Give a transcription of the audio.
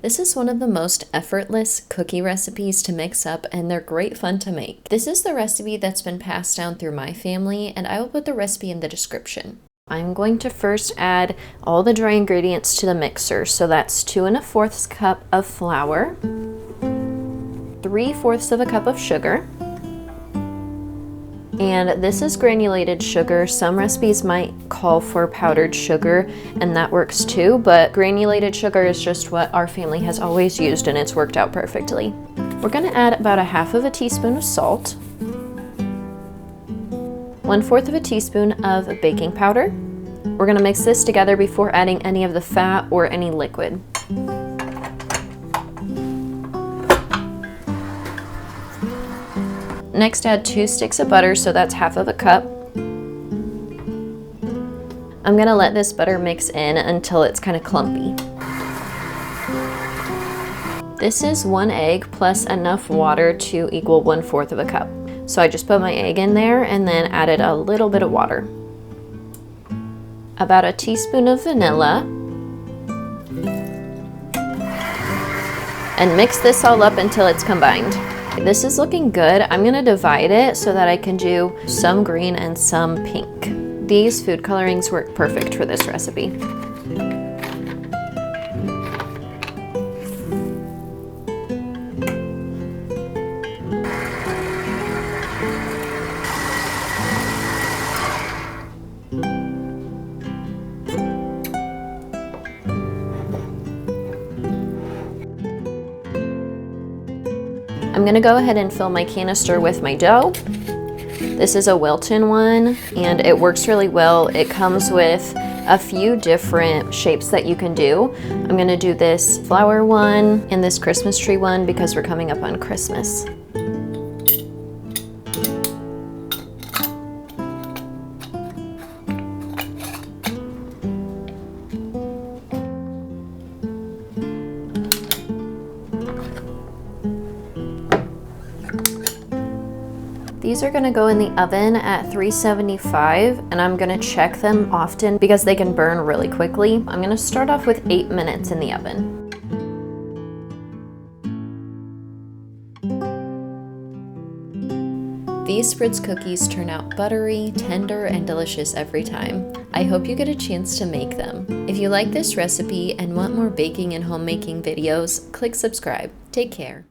This is one of the most effortless cookie recipes to mix up, and they're great fun to make. This is the recipe that's been passed down through my family, and I will put the recipe in the description. I'm going to first add all the dry ingredients to the mixer. So that's 2 1/4 cup of flour, 3/4 cup of sugar, and this is granulated sugar. Some recipes might call for powdered sugar, and that works too, but granulated sugar is just what our family has always used, and it's worked out perfectly. We're gonna add about 1/2 teaspoon of salt, 1/4 teaspoon of baking powder. We're gonna mix this together before adding any of the fat or any liquid. Next, add 2 sticks of butter, so that's 1/2 cup. I'm gonna let this butter mix in until it's kind of clumpy. This is 1 egg plus enough water to equal 1/4 cup. So I just put my egg in there and then added a little bit of water. About a teaspoon of vanilla. And mix this all up until it's combined. This is looking good. I'm gonna divide it so that I can do some green and some pink. These food colorings work perfect for this recipe. I'm gonna go ahead and fill my canister with my dough. This is a Wilton one, and it works really well. It comes with a few different shapes that you can do. I'm gonna do this flower one and this Christmas tree one because we're coming up on Christmas. These are gonna go in the oven at 375, and I'm gonna check them often because they can burn really quickly. I'm gonna start off with 8 minutes in the oven. These Spritz cookies turn out buttery, tender, and delicious every time. I hope you get a chance to make them. If you like this recipe and want more baking and homemaking videos, click subscribe. Take care.